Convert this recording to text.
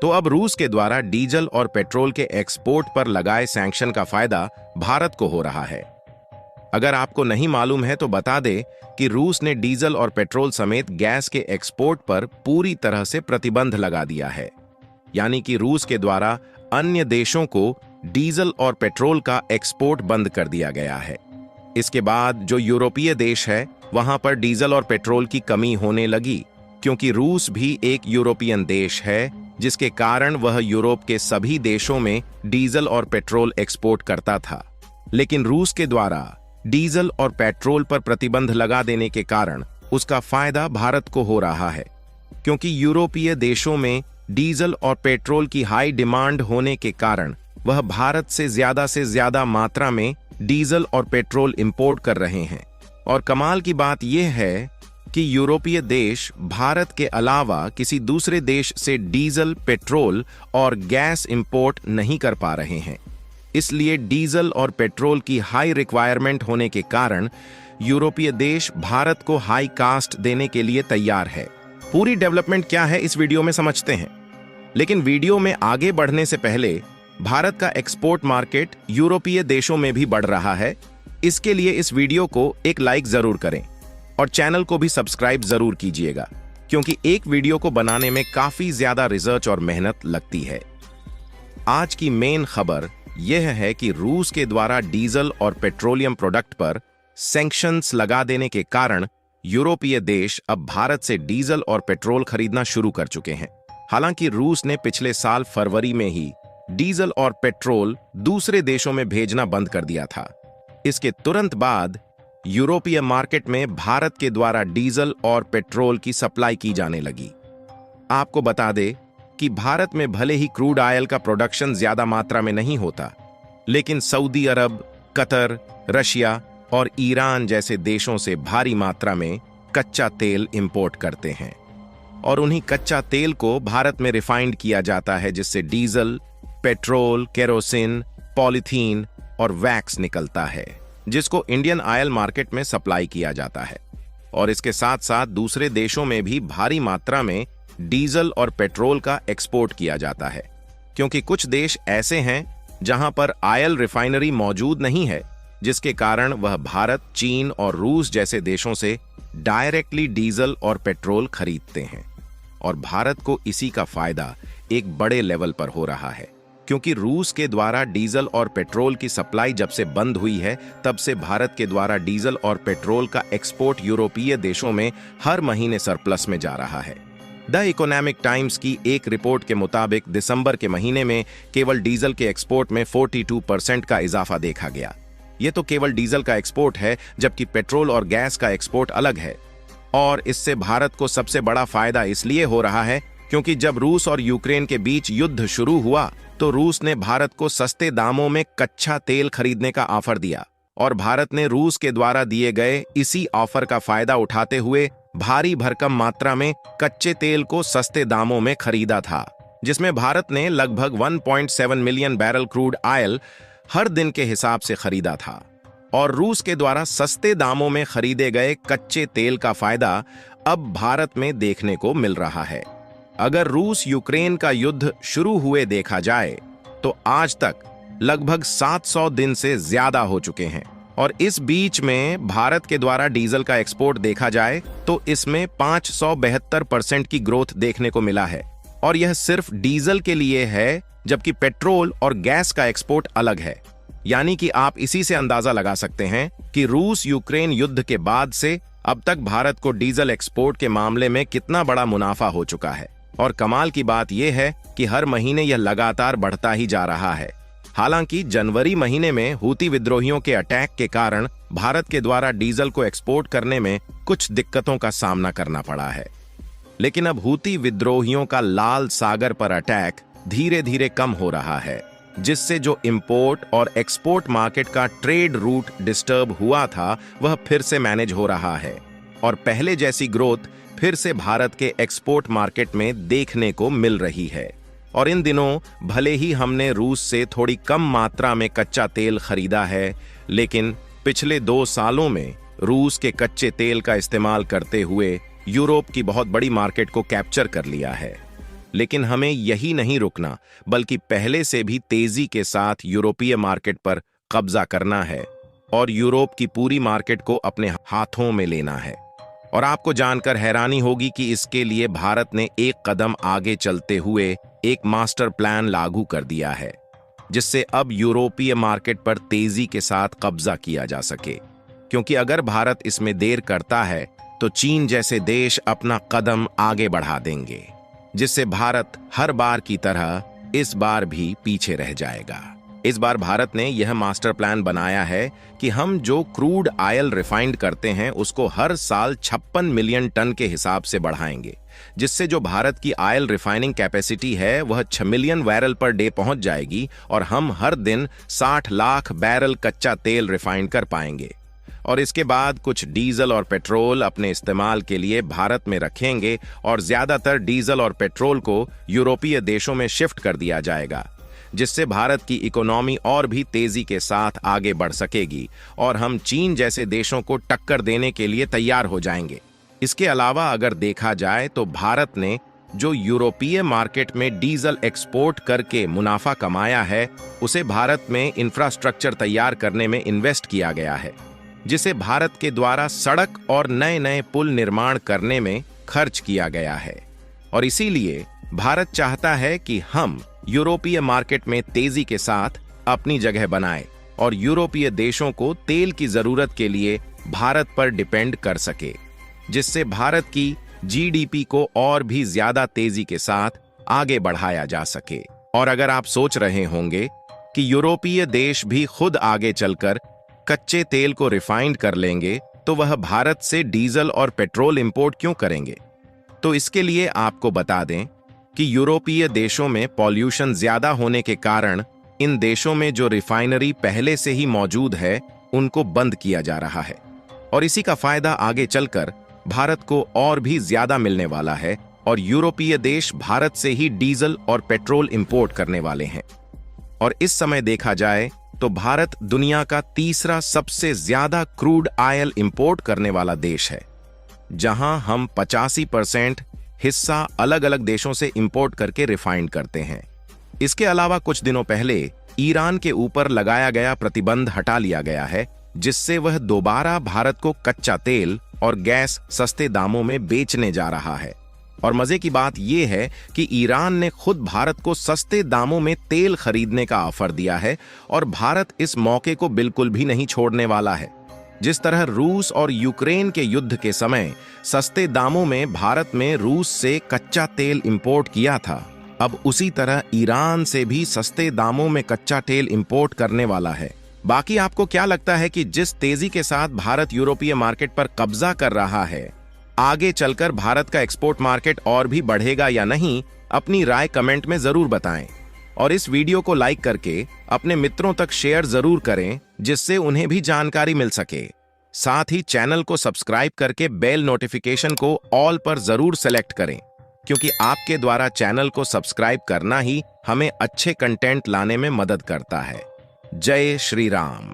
तो अब रूस के द्वारा डीजल और पेट्रोल के एक्सपोर्ट पर लगाए सैंक्शन का फायदा भारत को हो रहा है। अगर आपको नहीं मालूम है तो बता दे कि रूस ने डीजल और पेट्रोल समेत गैस के एक्सपोर्ट पर पूरी तरह से प्रतिबंध लगा दिया है। यानी कि रूस के द्वारा अन्य देशों को डीजल और पेट्रोल का एक्सपोर्ट बंद कर दिया गया है। इसके बाद जो यूरोपीय देश है वहां पर डीजल और पेट्रोल की कमी होने लगी, क्योंकि रूस भी एक यूरोपियन देश है, जिसके कारण वह यूरोप के सभी देशों में डीजल और पेट्रोल एक्सपोर्ट करता था। लेकिन रूस के द्वारा डीजल और पेट्रोल पर प्रतिबंध लगा देने के कारण उसका फायदा भारत को हो रहा है, क्योंकि यूरोपीय देशों में डीजल और पेट्रोल की हाई डिमांड होने के कारण वह भारत से ज्यादा मात्रा में डीजल और पेट्रोल इंपोर्ट कर रहे हैं। और कमाल की बात यह है कि यूरोपीय देश भारत के अलावा किसी दूसरे देश से डीजल, पेट्रोल और गैस इंपोर्ट नहीं कर पा रहे हैं। इसलिए डीजल और पेट्रोल की हाई रिक्वायरमेंट होने के कारण यूरोपीय देश भारत को हाई कास्ट देने के लिए तैयार है। पूरी डेवलपमेंट क्या है इस वीडियो में समझते हैं, लेकिन वीडियो में आगे बढ़ने से पहले भारत का एक्सपोर्ट मार्केट यूरोपीय देशों में भी बढ़ रहा है। इसके लिए इस वीडियो को एक लाइक जरूर करें और चैनल को भी सब्सक्राइब जरूर कीजिएगा, क्योंकि एक वीडियो को बनाने में काफी ज्यादा रिसर्च और मेहनत लगती है। आज की मेन खबर यह है कि रूस के द्वारा डीजल और पेट्रोलियम प्रोडक्ट पर सैंक्शंस लगा देने के कारण यूरोपीय देश अब भारत से डीजल और पेट्रोल खरीदना शुरू कर चुके हैं। हालांकि रूस ने पिछले साल फरवरी में ही डीजल और पेट्रोल दूसरे देशों में भेजना बंद कर दिया था। इसके तुरंत बाद यूरोपीय मार्केट में भारत के द्वारा डीजल और पेट्रोल की सप्लाई की जाने लगी। आपको बता दे कि भारत में भले ही क्रूड ऑयल का प्रोडक्शन ज्यादा मात्रा में नहीं होता, लेकिन सऊदी अरब, कतर, रशिया और ईरान जैसे देशों से भारी मात्रा में कच्चा तेल इंपोर्ट करते हैं और उन्हीं कच्चा तेल को भारत में रिफाइंड किया जाता है, जिससे डीजल, पेट्रोल, केरोसिन, पॉलीथीन और वैक्स निकलता है, जिसको इंडियन ऑयल मार्केट में सप्लाई किया जाता है। और इसके साथ साथ दूसरे देशों में भी भारी मात्रा में डीजल और पेट्रोल का एक्सपोर्ट किया जाता है, क्योंकि कुछ देश ऐसे हैं जहां पर ऑयल रिफाइनरी मौजूद नहीं है, जिसके कारण वह भारत, चीन और रूस जैसे देशों से डायरेक्टली डीजल और पेट्रोल खरीदते हैं। और भारत को इसी का फायदा एक बड़े लेवल पर हो रहा है, क्योंकि रूस के द्वारा डीजल और पेट्रोल की सप्लाई जब से बंद हुई है, तब से भारत के द्वारा डीजल और पेट्रोल का एक्सपोर्ट यूरोपीय देशों में हर महीने सरप्लस में जा रहा है। द इकोनॉमिक टाइम्स की एक रिपोर्ट के मुताबिक दिसंबर के महीने में केवल डीजल के एक्सपोर्ट में 42% का इजाफा देखा गया। ये तो केवल डीजल का एक्सपोर्ट है, जबकि पेट्रोल और गैस का एक्सपोर्ट अलग है। और इससे भारत को सबसे बड़ा फायदा इसलिए हो रहा है क्योंकि जब रूस और यूक्रेन के बीच युद्ध शुरू हुआ तो रूस ने भारत को सस्ते दामों में कच्चा तेल खरीदने का ऑफर दिया, और भारत ने रूस के द्वारा दिए गए इसी ऑफर का फायदा उठाते हुए भारी भरकम मात्रा में कच्चे तेल को सस्ते दामों में खरीदा था, जिसमें भारत ने लगभग 1.7 मिलियन बैरल क्रूड ऑयल हर दिन के हिसाब से खरीदा था। और रूस के द्वारा सस्ते दामों में खरीदे गए कच्चे तेल का फायदा अब भारत में देखने को मिल रहा है। अगर रूस यूक्रेन का युद्ध शुरू हुए देखा जाए तो आज तक लगभग 700 दिन से ज्यादा हो चुके हैं, और इस बीच में भारत के द्वारा डीजल का एक्सपोर्ट देखा जाए तो इसमें 572% की ग्रोथ देखने को मिला है। और यह सिर्फ डीजल के लिए है, जबकि पेट्रोल और गैस का एक्सपोर्ट अलग है। यानी कि आप इसी से अंदाजा लगा सकते हैं कि रूस यूक्रेन युद्ध के बाद से अब तक भारत को डीजल एक्सपोर्ट के मामले में कितना बड़ा मुनाफा हो चुका है। और कमाल की बात यह है कि हर महीने यह लगातार बढ़ता ही जा रहा है। हालांकि जनवरी महीने में हूती विद्रोहियों के अटैक के कारण भारत के द्वारा डीजल को एक्सपोर्ट करने में कुछ दिक्कतों का सामना करना पड़ा है, लेकिन अब हूती विद्रोहियों का लाल सागर पर अटैक धीरे धीरे कम हो रहा है, जिससे जो इंपोर्ट और एक्सपोर्ट मार्केट का ट्रेड रूट डिस्टर्ब हुआ था वह फिर से मैनेज हो रहा है, और पहले जैसी ग्रोथ फिर से भारत के एक्सपोर्ट मार्केट में देखने को मिल रही है। और इन दिनों भले ही हमने रूस से थोड़ी कम मात्रा में कच्चा तेल खरीदा है, लेकिन पिछले 2 सालों में रूस के कच्चे तेल का इस्तेमाल करते हुए यूरोप की बहुत बड़ी मार्केट को कैप्चर कर लिया है। लेकिन हमें यही नहीं रुकना, बल्कि पहले से भी तेजी के साथ यूरोपीय मार्केट पर कब्जा करना है और यूरोप की पूरी मार्केट को अपने हाथों में लेना है। और आपको जानकर हैरानी होगी कि इसके लिए भारत ने एक कदम आगे चलते हुए एक मास्टर प्लान लागू कर दिया है, जिससे अब यूरोपीय मार्केट पर तेजी के साथ कब्जा किया जा सके। क्योंकि अगर भारत इसमें देर करता है तो चीन जैसे देश अपना कदम आगे बढ़ा देंगे, जिससे भारत हर बार की तरह इस बार भी पीछे रह जाएगा। इस बार भारत ने यह मास्टर प्लान बनाया है कि हम जो क्रूड ऑयल रिफाइंड करते हैं उसको हर साल 56 मिलियन टन के हिसाब से बढ़ाएंगे, जिससे जो भारत की ऑयल रिफाइनिंग कैपेसिटी है वह 6 मिलियन बैरल पर डे पहुंच जाएगी और हम हर दिन 60 लाख बैरल कच्चा तेल रिफाइंड कर पाएंगे। और इसके बाद कुछ डीजल और पेट्रोल अपने इस्तेमाल के लिए भारत में रखेंगे और ज्यादातर डीजल और पेट्रोल को यूरोपीय देशों में शिफ्ट कर दिया जाएगा, जिससे भारत की इकोनॉमी और भी तेजी के साथ आगे बढ़ सकेगी और हम चीन जैसे देशों को टक्कर देने के लिए तैयार हो जाएंगे। इसके अलावा अगर देखा जाए तो भारत ने जो यूरोपीय मार्केट में डीजल एक्सपोर्ट करके मुनाफा कमाया है, उसे भारत में इंफ्रास्ट्रक्चर तैयार करने में इन्वेस्ट किया गया है, जिसे भारत के द्वारा सड़क और नए नए पुल निर्माण करने में खर्च किया गया है। और इसीलिए भारत चाहता है कि हम यूरोपीय मार्केट में तेजी के साथ अपनी जगह बनाएं और यूरोपीय देशों को तेल की जरूरत के लिए भारत पर डिपेंड कर सके, जिससे भारत की जीडीपी को और भी ज्यादा तेजी के साथ आगे बढ़ाया जा सके। और अगर आप सोच रहे होंगे कि यूरोपीय देश भी खुद आगे चलकर कच्चे तेल को रिफाइंड कर लेंगे तो वह भारत से डीजल और पेट्रोल इंपोर्ट क्यों करेंगे, तो इसके लिए आपको बता दें कि यूरोपीय देशों में पॉल्यूशन ज्यादा होने के कारण इन देशों में जो रिफाइनरी पहले से ही मौजूद है उनको बंद किया जा रहा है और इसी का फायदा आगे चलकर भारत को और भी ज्यादा मिलने वाला है और यूरोपीय देश भारत से ही डीजल और पेट्रोल इंपोर्ट करने वाले हैं। और इस समय देखा जाए तो भारत दुनिया का तीसरा सबसे ज्यादा क्रूड ऑयल इंपोर्ट करने वाला देश है, जहां हम 85% हिस्सा अलग अलग देशों से इंपोर्ट करके रिफाइंड करते हैं। इसके अलावा कुछ दिनों पहले ईरान के ऊपर लगाया गया प्रतिबंध हटा लिया गया है, जिससे वह दोबारा भारत को कच्चा तेल और गैस सस्ते दामों में बेचने जा रहा है। और मजे की बात यह है कि ईरान ने खुद भारत को सस्ते दामों में तेल खरीदने का ऑफर दिया है और भारत इस मौके को बिल्कुल भी नहीं छोड़ने वाला है। जिस तरह रूस और यूक्रेन के युद्ध के समय सस्ते दामों में भारत में रूस से कच्चा तेल इंपोर्ट किया था, अब उसी तरह ईरान से भी सस्ते दामों में कच्चा तेल इंपोर्ट करने वाला है। बाकी आपको क्या लगता है कि जिस तेजी के साथ भारत यूरोपीय मार्केट पर कब्जा कर रहा है, आगे चलकर भारत का एक्सपोर्ट मार्केट और भी बढ़ेगा या नहीं? अपनी राय कमेंट में जरूर बताएं और इस वीडियो को लाइक करके अपने मित्रों तक शेयर जरूर करें, जिससे उन्हें भी जानकारी मिल सके। साथ ही चैनल को सब्सक्राइब करके बेल नोटिफिकेशन को ऑल पर जरूर सेलेक्ट करें, क्योंकि आपके द्वारा चैनल को सब्सक्राइब करना ही हमें अच्छे कंटेंट लाने में मदद करता है। जय श्री राम।